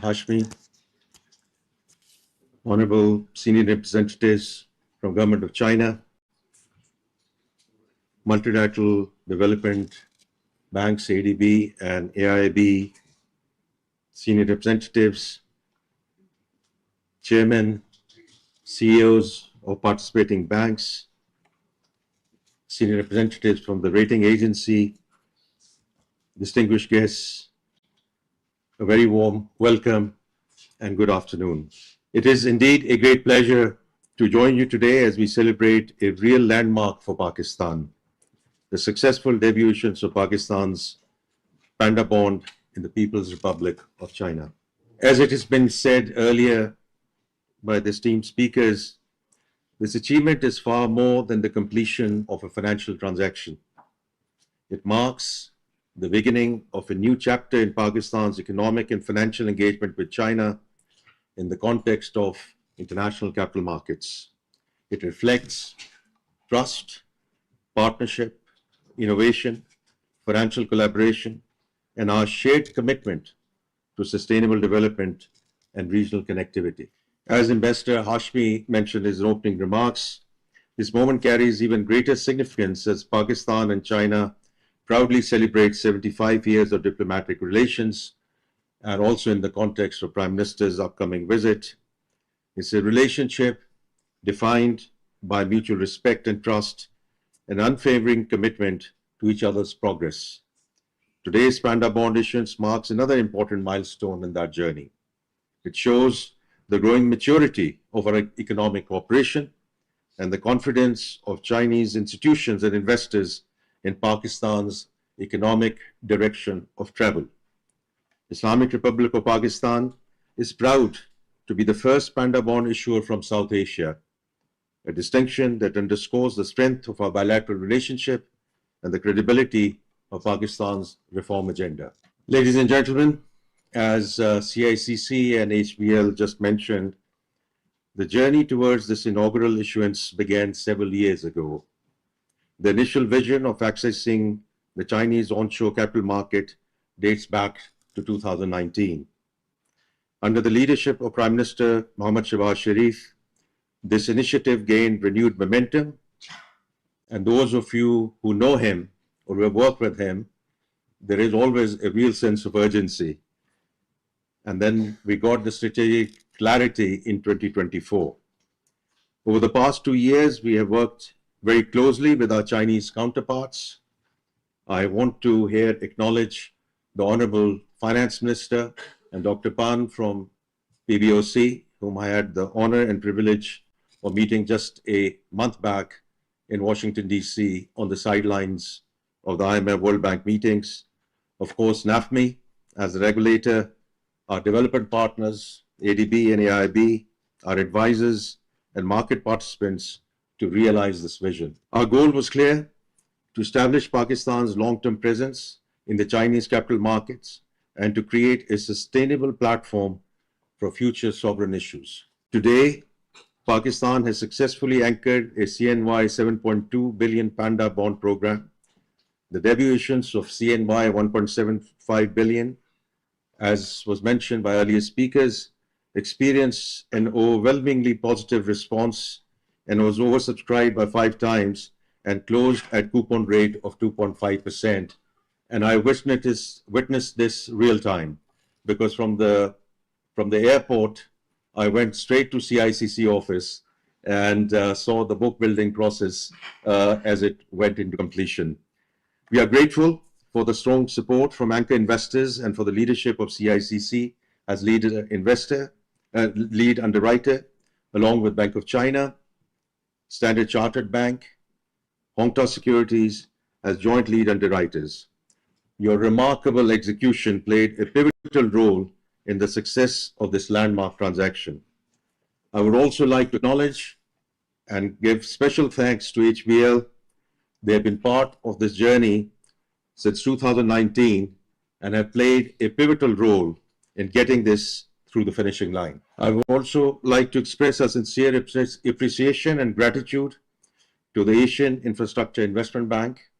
Hashmi, Honorable Senior Representatives from Government of China, Multilateral Development Banks, ADB and AIIB, Senior Representatives, Chairmen, CEOs of participating banks, Senior Representatives from the rating agency, distinguished guests, a very warm welcome and good afternoon. It is indeed a great pleasure to join you today as we celebrate a real landmark for Pakistan, the successful debut issuance of Pakistan's Panda Bond in the People's Republic of China. As it has been said earlier by the esteemed speakers, this achievement is far more than the completion of a financial transaction. It marks the beginning of a new chapter in Pakistan's economic and financial engagement with China in the context of international capital markets. It reflects trust, partnership, innovation, financial collaboration, and our shared commitment to sustainable development and regional connectivity. As Ambassador Hashmi mentioned in his opening remarks, this moment carries even greater significance as Pakistan and China proudly celebrate 75 years of diplomatic relations, and also in the context of Prime Minister's upcoming visit. It's a relationship defined by mutual respect and trust, an unwavering commitment to each other's progress. Today's Panda Bond issuance marks another important milestone in that journey. It shows the growing maturity of our economic cooperation and the confidence of Chinese institutions and investors in Pakistan's economic direction of travel. Islamic Republic of Pakistan is proud to be the first Panda Bond issuer from South Asia, a distinction that underscores the strength of our bilateral relationship and the credibility of Pakistan's reform agenda. Ladies and gentlemen, as CICC and HBL just mentioned, the journey towards this inaugural issuance began several years ago. The initial vision of accessing the Chinese onshore capital market dates back to 2019. Under the leadership of Prime Minister Muhammad Sharif, this initiative gained renewed momentum, and those of you who know him or who have worked with him, there is always a real sense of urgency. And then we got the strategic clarity in 2024. Over the past 2 years, we have worked very closely with our Chinese counterparts. I want to here acknowledge the Honorable Finance Minister and Dr. Pan from PBOC, whom I had the honor and privilege of meeting just a month back in Washington, D.C. on the sidelines of the IMF World Bank meetings. Of course, NAFMI as the regulator, our development partners, ADB and AIB, our advisors and market participants to realize this vision. Our goal was clear: to establish Pakistan's long-term presence in the Chinese capital markets and to create a sustainable platform for future sovereign issues. Today, Pakistan has successfully anchored a CNY 7.2 billion Panda Bond program. The debut issuance of CNY 1.75 billion, as was mentioned by earlier speakers, experienced an overwhelmingly positive response and was oversubscribed by 5 times and closed at coupon rate of 2.5%. And I witnessed this real time, because from the airport, I went straight to CICC office and saw the book building process as it went into completion. We are grateful for the strong support from anchor investors and for the leadership of CICC as lead underwriter, along with Bank of China, Standard Chartered Bank, Hongta Securities as joint lead underwriters. Your remarkable execution played a pivotal role in the success of this landmark transaction. I would also like to acknowledge and give special thanks to HBL. They have been part of this journey since 2019 and have played a pivotal role in getting this through the finishing line. I would also like to express our sincere appreciation and gratitude to the Asian Infrastructure Investment Bank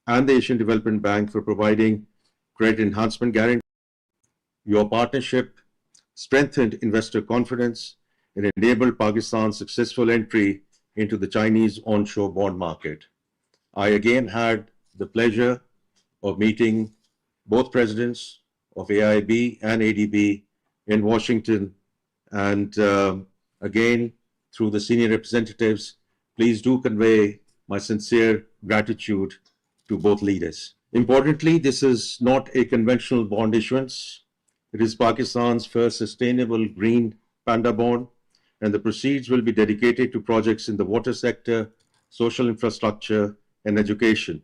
and the Asian Development Bank for providing credit enhancement guarantee. Your partnership strengthened investor confidence, and enabled Pakistan's successful entry into the Chinese onshore bond market. I again had the pleasure of meeting both presidents of AIB and ADB in Washington, and again, through the senior representatives, please do convey my sincere gratitude to both leaders. Importantly, this is not a conventional bond issuance. It is Pakistan's first sustainable green panda bond, and the proceeds will be dedicated to projects in the water sector, social infrastructure, and education.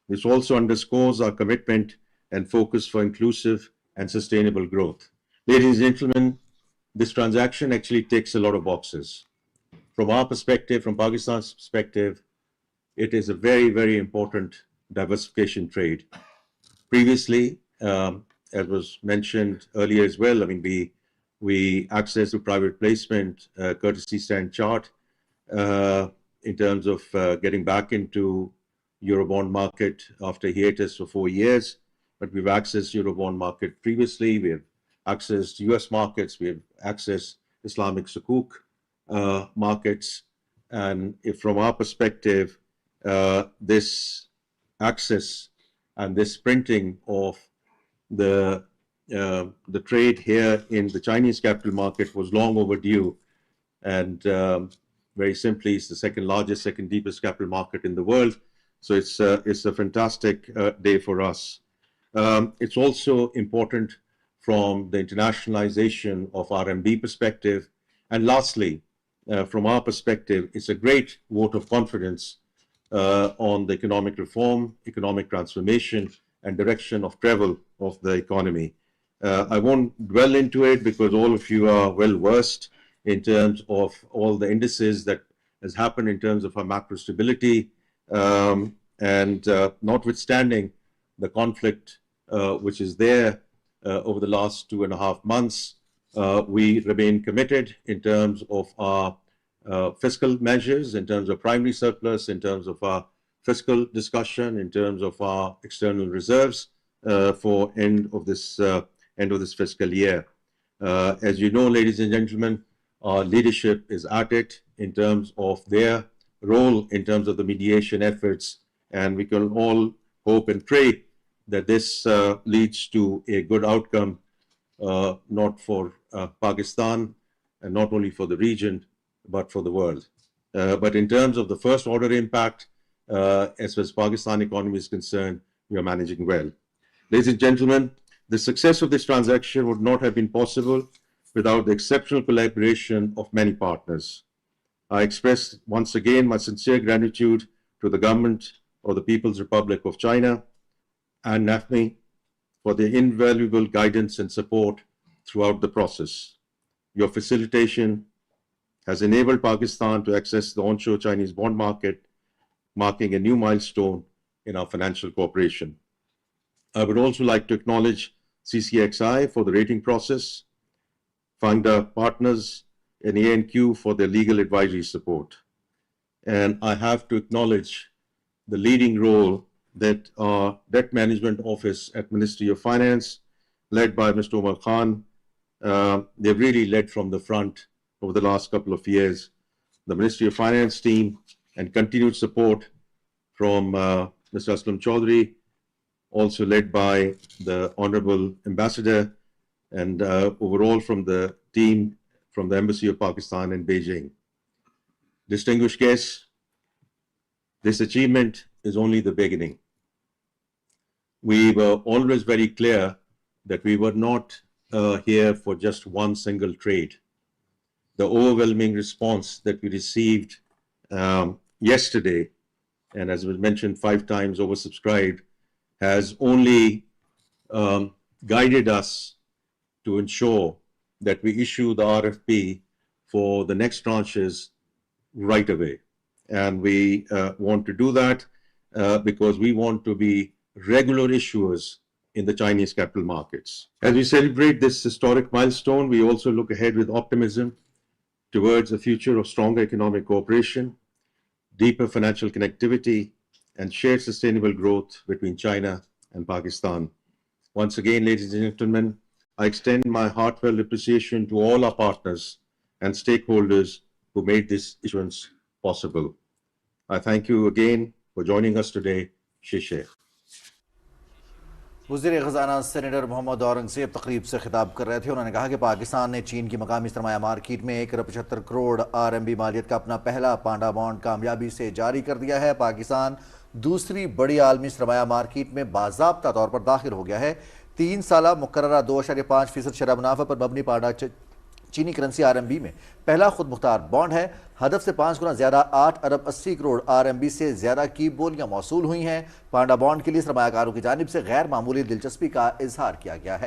This also underscores our commitment and focus for inclusive and sustainable growth. Ladies and gentlemen, this transaction actually ticks a lot of boxes. From our perspective, from Pakistan's perspective, it is a very, very important diversification trade. Previously, as was mentioned earlier as well, I mean, we access to private placement, courtesy Standard Chart, in terms of getting back into Eurobond market after hiatus for 4 years. But we've accessed Eurobond market previously. We have accessed US markets. We have accessed Islamic Sukuk markets. And if from our perspective, this access and this printing of the trade here in the Chinese capital market was long overdue, and very simply, it's the second largest, second deepest capital market in the world. So it's a fantastic day for us. It's also important from the internationalization of RMB perspective. And lastly, from our perspective, it's a great vote of confidence on the economic reform, economic transformation, and direction of travel of the economy. I won't dwell into it because all of you are well versed in terms of all the indices that has happened in terms of our macro stability, and notwithstanding the conflict which is there over the last 2.5 months, we remain committed in terms of our fiscal measures, in terms of primary surplus, in terms of our fiscal discussion, in terms of our external reserves for end of this fiscal year. As you know, ladies and gentlemen, our leadership is at it in terms of their role in terms of the mediation efforts, and we can all hope and pray that this leads to a good outcome, not for Pakistan and not only for the region, but for the world. But in terms of the first order impact, as far as Pakistan economy is concerned, we are managing well. Ladies and gentlemen, the success of this transaction would not have been possible without the exceptional collaboration of many partners. I express once again my sincere gratitude to the government of the People's Republic of China and NAFMI for their invaluable guidance and support throughout the process. Your facilitation has enabled Pakistan to access the onshore Chinese bond market, marking a new milestone in our financial cooperation. I would also like to acknowledge CCXI for the rating process, find our partners in ANQ for their legal advisory support. And I have to acknowledge the leading role that our debt management office at Ministry of Finance, led by Mr. Omar Khan, they've really led from the front over the last couple of years. The Ministry of Finance team and continued support from Mr. Aslam Chaudhry, also led by the Honorable Ambassador, and overall from the team from the Embassy of Pakistan in Beijing. Distinguished guests, this achievement is only the beginning. We were always very clear that we were not here for just one single trade. The overwhelming response that we received yesterday, and as was mentioned 5 times oversubscribed, has only guided us to ensure that we issue the RFP for the next tranches right away. And we want to do that because we want to be regular issuers in the Chinese capital markets. As we celebrate this historic milestone, we also look ahead with optimism towards a future of stronger economic cooperation, deeper financial connectivity, and shared sustainable growth between China and Pakistan. Once again, ladies and gentlemen, I extend my heartfelt appreciation to all our partners and stakeholders who made this issuance possible. I thank you again for joining us today. Shishe. वज़ीर ख़ज़ाना senator Mohammad Aurangzeb तकरीब से खिताब कर रहे थे। उन्होंने कहा कि पाकिस्तान ने चीन की मकामी सरमाया मार्केट में 1.75 करोड़ RMB मालियत का अपना पहला पांडा बॉन्ड कामयाबी से जारी कर दिया है। पाकिस्तान दूसरी बड़ी आलमी सरमाया मार्केट में बाज़ाब्ता तौर पर दाखिल हो गया है। 3 साला मुकर्ररा 2.5% शरह मुनाफा पर मबनी पांडा चीनी करेंसी RMB में पहला खुद मुख्तार बॉन्ड है। हदफ से 5 गुना ज्यादा 8 अरब 80 करोड़ RMB से ज्यादा की बोलियां मौसूल हुई हैं। पांडा बॉन्ड के लिए सरमायाकारों की जानिब से गैर मामूली दिलचस्पी का इजहार किया गया है।